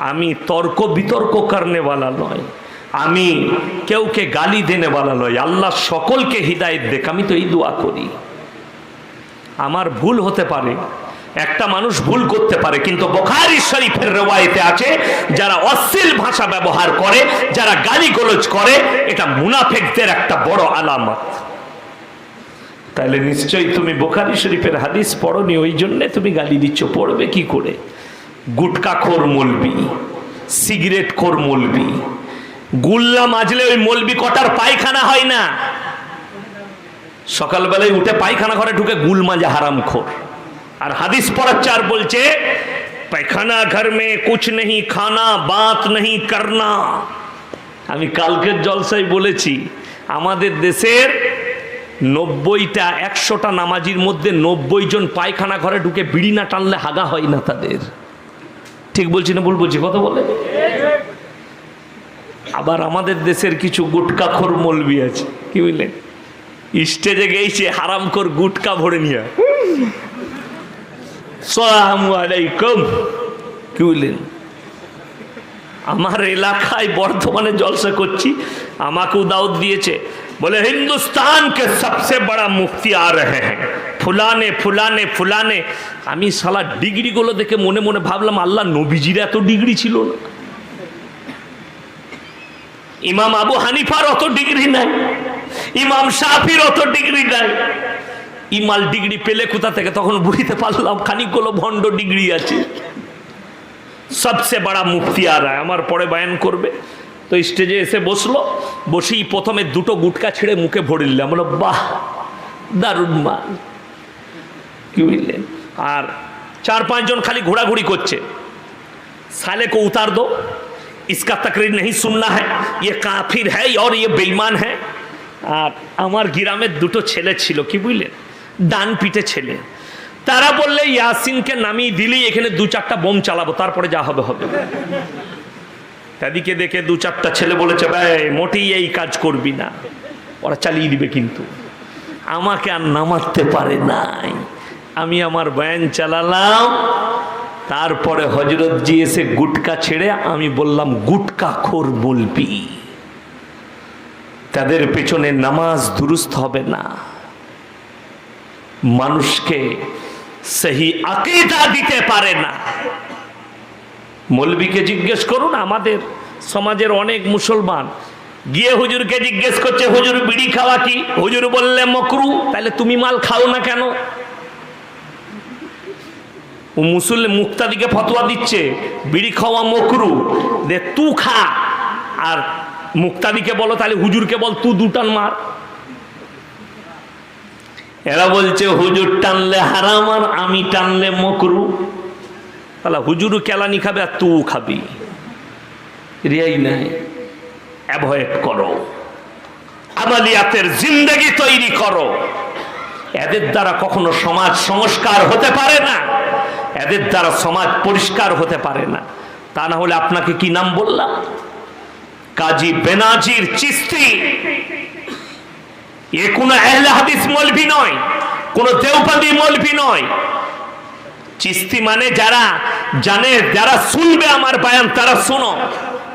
আমি তর্ক বিতর্ক করনে वाला নয়, আমি কেউকে গালি দেনে वाला নয়। আল্লাহ সকলকে হিদায়াত দেখ, আমি তো এই দোয়া করি। আমার ভুল হতে পারে, একটা মানুষ ভুল করতে পারে, কিন্তু বুখারী শরীফের রওয়ায়েতে আছে যারা অশ্লীল ভাষা ব্যবহার করে, যারা গালিগালাজ করে, এটা মুনাফিকদের একটা বড় আলামত। তাহলে নিশ্চয়ই তুমি বুখারী শরীফের হাদিস পড়োনি, ওই জন্য তুমি গালি দিচ্ছ। পড়বে কি করে? গুটকাখোর মৌলবি, সিগারেটখোর মৌলবি, গুল্লা মাজলে ওই মৌলবি কটার পায়খানা হয় না? সকালবেলায় উঠে পায়খানা ঘরে ঢুকে গুল মাজে হারামখোর। আর হাদিস পড়াচ্ছে আর বলছে পায়খানা ঘর মে কুছ নেই খানা বাত নেই করনা। আমি কালকের জলসায় বলেছি আমাদের দেশের 90টা 100টা নামাজির মধ্যে 90 জন পায়খানা ঘরে ঢুকে বিড়ি না টানলে হাগা হয় না তাদের। ঠিক বলছি না ভুল বলছি? কথা বলে। আবার আমাদের দেশের কিছু গুটকাখোর মৌলবি আছে, কি বুঝলেন, স্টেজে গেছে হারামখোর গুটকা ভরে নিয়ে আসসালামু আলাইকুম, কি বুঝলেন। আমার এলাকায় বর্ধমানে জলসা করছি, আমাকেও দাওয়াত দিয়েছে, বলে হিন্দুস্তান কে সবসে বড়া মুফতি আ রহে হ্যাঁ ফুলানে ফুলানে ফুলানে। আমি শালা ডিগ্রিগুলো দেখে মনে মনে ভাবলাম আল্লাহ নবীজির এত ডিগ্রি ছিল না, ইমাম আবু হানিফার অত ডিগ্রি নাই, ইমাম শাফির অত ডিগ্রি নাই। ইমাল ডিগ্রি পেলে কোথা থেকে? তখন বুঝতে পারলাম খানিকগুলো ভণ্ড ডিগ্রি আছে। সবসে বড়া মুফতি আ রহা, আমার পরে বয়ান করবে। তো স্টেজে এসে বসলো, বসেই প্রথমে দুটো গুটকা ছিঁড়ে মুখে ভরে নিলাম, বলো বাহ দারুণ মাল, কি বুঝলেন। আর 4-5 জন খালি ঘোরাঘুরি করছে, साले को उतार दो, इसका तकरीर नहीं सुनना है, ये काफिर है और ये बेईमान है। আর আমার গ্রামের দুটো ছেলে ছিল, কি বুঝলেন, ডান পিঠে ছেলে। তারা বললে ইয়াসিনকে নামিয়ে দিলেই এখানে 2-4টা বোম চালাবো, তারপরে যা হবে হবে। তাদেরকে দেখে 2-4টা ছেলে বলেছে ভাই মোটেই এই কাজ করবি না, ওরা চালিয়ে দিবে। কিন্তু আমাকে আর নামাতে পারে নাই। আমি আমার বয়ান চালালাম, তারপরে হযরত জি এসে গুটকা ছেড়ে আমি বললাম গুটকাখোর বলবি, তাদের পেছনে নামাজ দুরুস্ত হবে না, মানুষকে সহি আকীদা দিতে পারে না। মৌলবীকে জিজ্ঞেস করুন, আমাদের সমাজের অনেক মুসলমান গিয়ে হুজুরকে জিজ্ঞেস করছে হুজুর বিড়ি খাওয়া কি? হুজুর বললে মাকরু। তাহলে তুমি মাল খাও না কেন? ও মুসলিম মুক্তাদিকে ফতোয়া দিচ্ছে বিড়ি খাওয়া মাকরু, দে তু খা। আর মুক্তাদিকে বলো তাহলে হুজুরকে বল তু দুটান মার। এরা বলছে হুজুর টানলে হারাম আর আমি টানলে মাকরু। তাহলে হুজুরও কেলানি খাবে আর তুও খাবি। রিয়াই নাই, অ্যাভয়েড করো, আমালিয়াতের জিন্দেগি তৈরি করো। এদের দ্বারা কখনো সমাজ সংস্কার হতে পারে না, এদের দ্বারা সমাজ পরিষ্কার হতে পারে না। তা না হলে আপনাকে কি নাম বললাম? কাজী বেনাজির চিশতি। এ কোনো আহলে হাদিস মৌলভী নয়, কোনো দেওবন্দি মৌলভী নয়। চিশতি মানে যারা জানে, যারা শুনবে আমার বয়ান তারা শোনো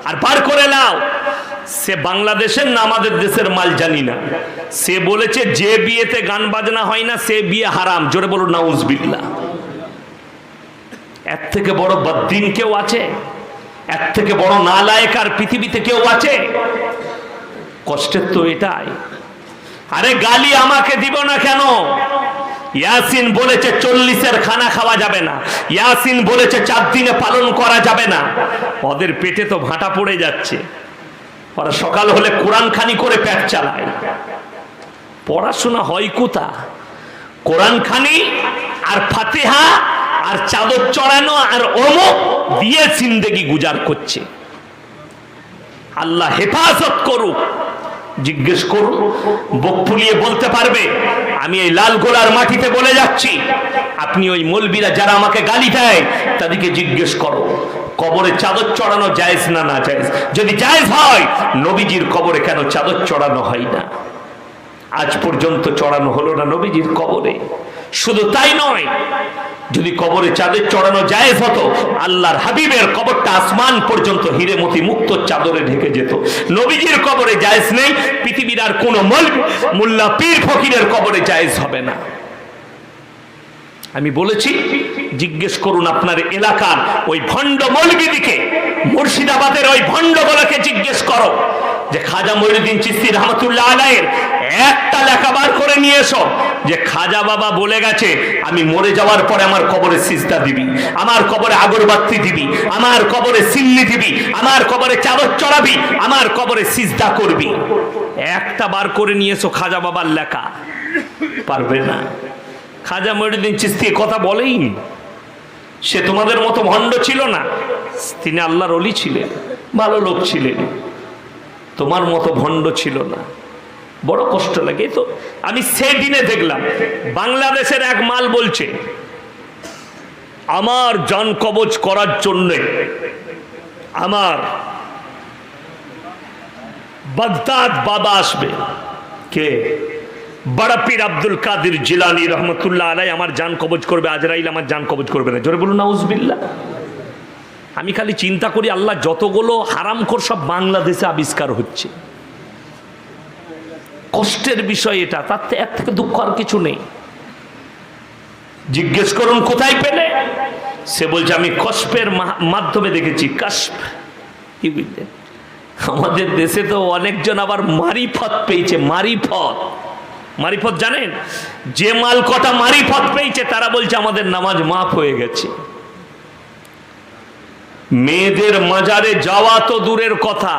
আর বার করে নাও। সে বাংলাদেশের না আমাদের দেশের মাল জানি না, সে বলেছে যে বিয়েতে গান বাজনা হয় না সে বিয়ে হারাম। জোরে বলো নাউজুবিল্লাহ। এর থেকে বড় বদ্দিন কেউ আছে? এর থেকে বড় নালায়েক আর পৃথিবীতে কেউ আছে? কষ্টের তো এটাই। আরে গালি আমাকে দিব না কেন? ইয়াসিন বলেছে 40-এর খানা খাওয়া যাবে না, ইয়াসিন বলেছে 4 দিনে পালন করা যাবে না। ওদের পেটে তো ভাঁটা পড়ে যাচ্ছে, ওরা সকাল হলে কোরআন খানি করে পেট চালায়। পড়াশোনা হয় কোথা? কোরআন খানি আর ফাতিহা আর চাদর চড়ানো আর অমুক দিয়ে জিন্দেগি গুজার করছে। আল্লাহ হেফাজত করুক। জিজ্ঞেস করুন, বুক ফুলিয়ে বলতে পারবে। আমি এই লাল গোলার মাটিতে বলে যাচ্ছি, আপনি ওই মৌলবীরা যারা আমাকে গালি দেয় তাদেরকে জিজ্ঞেস করো কবরে চাদর চড়ানো জায়েজ না না জায়েজ? যদি জায়েজ হয় নবীজির কবরে কেন চাদর চড়ানো হয় না? আজ পর্যন্ত চড়ানো হলো না নবীজির কবরে। শুধু তাই নয়, যদি কবরে চাদর চড়ানো জায়েজ হতো, আল্লাহর হাবিবের কবরটা আসমান পর্যন্ত হিরে মতি মুক্ত চাদরে ঢেকে যেত। নবীজির কবরে জায়েজ নেই, পৃথিবীর আর কোন মৌলবি, মোল্লা, পীর, ফকিরের কবরে জায়েজ হবে না। আমি বলেছি, জিজ্ঞেস করুন আপনার এলাকার ওই ভণ্ড মৌলবিদিকে, মুর্শিদাবাদের ওই ভণ্ডগুলোকে জিজ্ঞেস করো যে খাজা মঈনুদ্দিন চিশতি রহমাতুল্লাহ আলাইহির একটা লেখা বার করে নিয়ে এসো যে খাজা বাবা বলে গেছে আমি মরে যাওয়ার পরে আমার কবরে সিজদা দিবি, আমার কবরে আগরবাতি দিবি, আমার কবরে সিন্নি দিবি, আমার কবরে চাদর চড়াবি, আমার কবরে সিজদা করবি। একটা বার করে নিয়ে এসো খাজা বাবার লেখা। পারবে না। খাজা মঈনুদ্দিন চিশতি কথা বলেই, সে তোমাদের মতো ভণ্ড ছিল না, তিনি আল্লাহর ওলি ছিলেন, ভালো লোক ছিলেন, তোমার মতো ভণ্ড ছিল না। বড় কষ্ট লাগে। তো আমি সেদিনে দেখলাম বাংলাদেশের এক মাল বলছে আমার জান কবজ করার জন্য আমার বাগদাদ বাবা আসবে। কে? বড় পীর আব্দুল কাদের জিলানী রহমতুল্লাহ আলাইহি আমার জান কবজ করবে, আজরাইল আমার জান কবজ করবে না। জোরে বলুন নাউজুবিল্লাহ। আমি খালি চিন্তা করি আল্লাহ যতগুলো হারামখোর সব বাংলাদেশে আবিষ্কার হচ্ছে। কষ্টের বিষয় এটা, তার এর থেকে দুঃখ আর কিছু নেই। জিজ্ঞেস করুন কোথায় পেলে, সে বলছে আমি কসপের মাধ্যমে দেখেছি। কসপ কি বুঝলেন? আমাদের দেশে তো অনেকজন আবার মারিফত পেয়েছে। মারিফত, মারিফত জানেন? যে মাল কটা মারিফত পেয়েছে তারা বলছে আমাদের নামাজ মাফ হয়ে গেছে। মেয়েদের মাজারে যাওয়া তো দূরের কথা,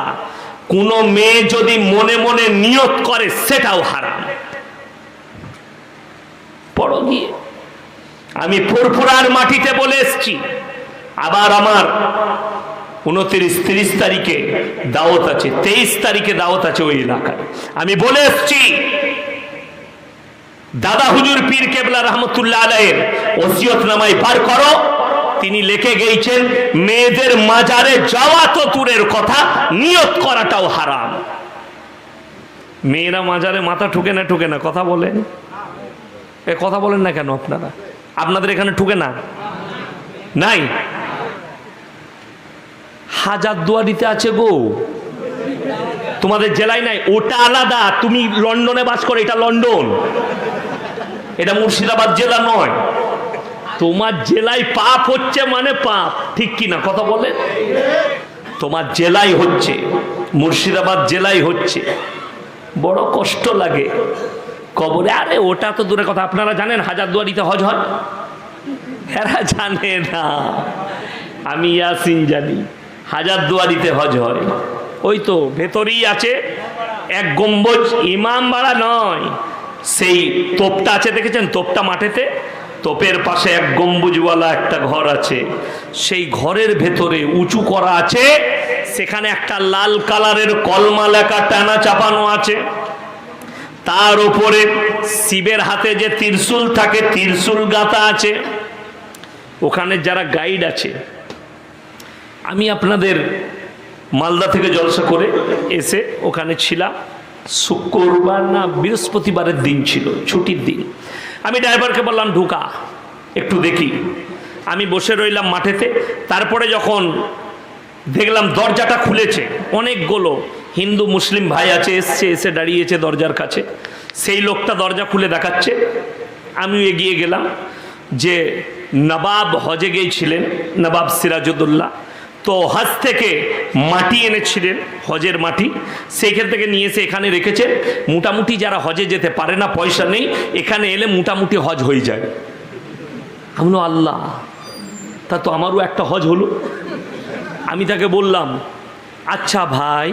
কোন মেয়ে যদি মনে মনে নিয়ত করে সেটাও হারাম। পড়ো গিয়ে। আমি ফুরফুরার মাটিতে বলে এসছি, আবার আমার 29-30 তারিখে দাওয়াত আছে, 23 তারিখে দাওয়াত আছে ওই এলাকায়। আমি বলে এসছি দাদা হুজুর পীর কেবলা রহমতুল্লাহ আলাইহির ওসিয়তনামায় বার করো, তিনি লিখে গিয়েছেন মেয়েদের মাজারে যাওয়া তো দূরের কথা, নিয়ত করাটাও হারাম। মেয়েরা মাজারে মাথা ঠুকে না, ঠুকে না? কথা বলেন, এ কথা বলেন না কেন আপনারা? আপনাদের এখানে ঠুকে না? নাই? হাজারদুয়ারিতে আছে গো, তোমাদের জেলায় নাই? ওটা আলাদা। তুমি লন্ডনে বাস করো, এটা লন্ডন, এটা মুর্শিদাবাদ জেলা নয়। তোমার জেলায় পাপ হচ্ছে মানে পাপ, ঠিক কিনা? কথা বলে। তোমার জেলায় হচ্ছে, মুর্শিদাবাদ জেলায় হচ্ছে। বড় কষ্ট লাগে কবরে। আরে ওটা তো দূরে কথা। আপনারা জানেন হাজারদুয়ারিতে হজ হয়? এরা জানে না, আমি ইয়াসিন জানি। হাজারদুয়ারিতে হজ হয়, ওই তো ভেতরেই আছে এক গম্বুজ, ইমাম বাড়া নয়, সেই তোপটা আছে, দেখেছেন তোপটা মাঠেতে? তোপের পাশে এক গম্বুজওয়ালা একটা ঘর আছে, সেই ঘরের ভেতরে উঁচু করা আছে, সেখানে একটা লাল কালারের কলমা লেখা টানা চাপানো আছে। তার উপরে শিবের হাতে যে ত্রিশূল থাকে, ত্রিশূল গাঁথা আছে। ওখানে যারা গাইড আছে, আমি আপনাদের মালদা থেকে জলসা করে এসে ওখানে ছিলাম, শুক্রবার না বৃহস্পতিবারের দিন ছিল, ছুটির দিন। আমি ড্রাইভারকে বললাম ঢুকা, একটু দেখি। আমি বসে রইলাম মাঠেতে। তারপরে যখন দেখলাম দরজাটা খুলেছে, অনেকগুলো হিন্দু মুসলিম ভাই আছে, এসে দাঁড়িয়েছে দরজার কাছে। সেই লোকটা দরজা খুলে দেখাচ্ছে, আমিও এগিয়ে গেলাম। যে নবাব হজে গিয়েছিলেন, নবাব সিরাজউদ্দৌলা, তো হজ থেকে মাটি এনেছিলেন, হজের মাটি, সেইখান থেকে নিয়ে এসে এখানে রেখেছেন। মোটামুটি যারা হজে যেতে পারে না, পয়সা নেই, এখানে এলে মোটামুটি হজ হয়ে যায়। আমি বললাম আল্লাহ, তা তো আমারও একটা হজ হলো। আমি তাকে বললাম আচ্ছা ভাই,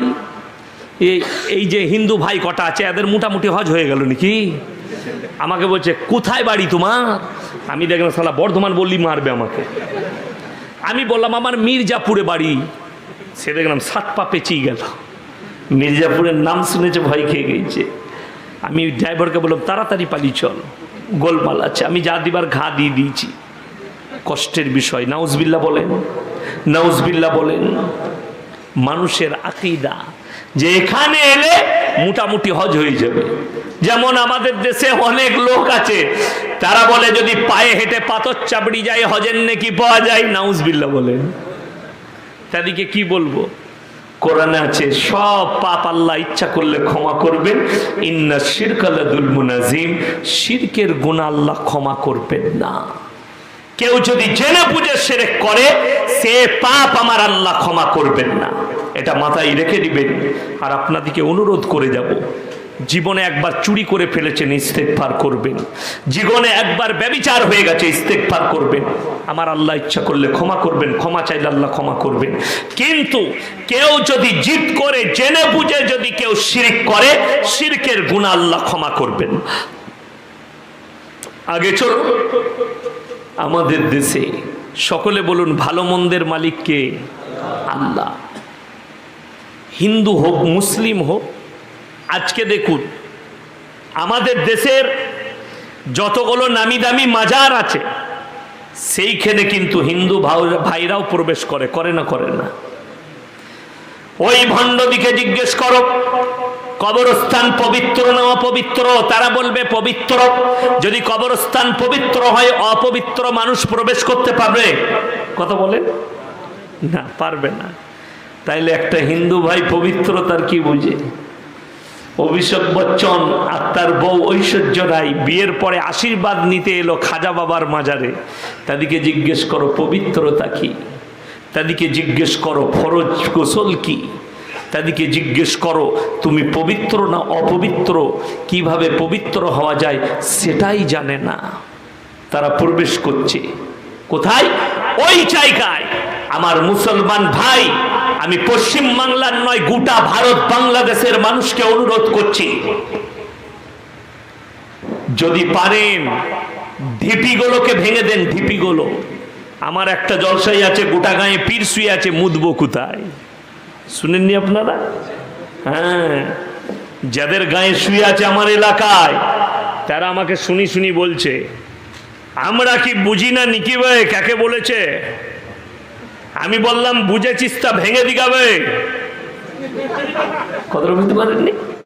এই যে হিন্দু ভাই কটা আছে, এদের মোটামুটি হজ হয়ে গেল নাকি? আমাকে বলছে কোথায় বাড়ি তোমার? আমি দেখলাম শালা বর্ধমান বললি মারবে আমাকে। আমি বললাম আমার মির্জাপুরে বাড়ি। সে দেখলাম 7 পা পেঁচিয়ে গেল, মির্জাপুরের নাম শুনেছে, ভয় খেয়ে গেছে। আমি ড্রাইভারকে বললাম তাড়াতাড়ি পালিয়ে চল, গোলমাল আছে। আমি যা দিবার ঘা দিয়ে দিয়েছি। কষ্টের বিষয়। নাউজবিল্লাহ বলেন, নাউজবিল্লাহ বলেন। মানুষের আকীদা যে এখানে এলে মোটামুটি হজ হয়ে যাবে। যেমন আমাদের দেশে অনেক লোক আছে তারা বলে যদি পায়ে হেঁটে পাথর চাপড়ি যায় হজের নেকি পাওয়া যায়, নাউজুবিল্লাহ বলেন। তাদেরকে কি বলবো? কোরআনে আছে সব পাপ আল্লাহ ইচ্ছা করলে ক্ষমা করবেন, ইন্না শিরকা লাযুলমুন আযীম, শিরকের গুনাহ আল্লাহ ক্ষমা করবেন না। কেউ যদি জেনে বুঝে শিরক করে সে পাপ আমার আল্লাহ ক্ষমা করবেন না, এটা মাথায় রেখে দিবেন। আর আপনাদেরকে অনুরোধ করে যাব, জীবনে একবার চুরি করে ফেলেছেন, ইস্তেগফার করবেন। জীবনে একবার ব্যভিচার হয়ে গেছে, ইস্তেগফার করবেন। আমার আল্লাহ ইচ্ছা করলে ক্ষমা করবেন, ক্ষমা চাইলে আল্লাহ ক্ষমা করবেন। কিন্তু কেউ যদি জিদ করে জেনে বুঝে যদি কেউ শিরক করে, শিরকের গুনাহ আল্লাহ ক্ষমা করবেন। আগে চলো, আমাদের দেশে সকলে বলুন ভালো মন্দের মালিক কে? আল্লাহ। হিন্দু হোক মুসলিম হোক, আজকে দেখুন আমাদের দেশের যতগুলো নামি দামি মাজার আছে সেইখানে কিন্তু হিন্দু ভাইরাও প্রবেশ করে, করে না? করে না? ওই ভণ্ডদিকে জিজ্ঞেস করো কবরস্থান পবিত্র না অপবিত্র, তারা বলবে পবিত্র। যদি কবরস্থান পবিত্র হয় অপবিত্র মানুষ প্রবেশ করতে পারবে? কথা বলে না, পারবে না। তাইলে একটা হিন্দু ভাই পবিত্রতার কি বুঝে? অভিষেক বচ্চন আর তার বউ ঐশ্বর্য রায় বিয়ের পরে আশীর্বাদ নিতে এলো খাজা বাবার মাজারে। তাদেরকে জিজ্ঞেস করো পবিত্রতা কি, তাদেরকে জিজ্ঞেস করো ফরজ গোসল কি, তাদেরকে জিজ্ঞেস করো তুমি পবিত্র না অপবিত্র, কিভাবে পবিত্র হওয়া যায় সেটাই জানে না। তারা প্রবেশ করছে কোথায়? ওই জায়গায়। আমার মুসলমান ভাই, আমি পশ্চিম বাংলার নয় গোটা ভারত বাংলাদেশের মানুষকে অনুরোধ করছি, যদি পারেন ঢিপিগুলোকে ভেঙে দেন। ঢিপিগুলো, আমার একটা জলসাই আছে গোটা গায়ে পীর শুয়ে আছে, মুদবো কোথায়? শুনেননি আপনারা? হ্যাঁ, যাদের গায়ে শুয়ে আছে আমার এলাকায়, তারা আমাকে শুনি শুনি বলছে আমরা কি বুঝি না নিকি ভাই কাকে বলেছে? আমি বললাম বুঝেছিস তা ভেঙে দিগাবে। কথা বুঝতে পারেননি?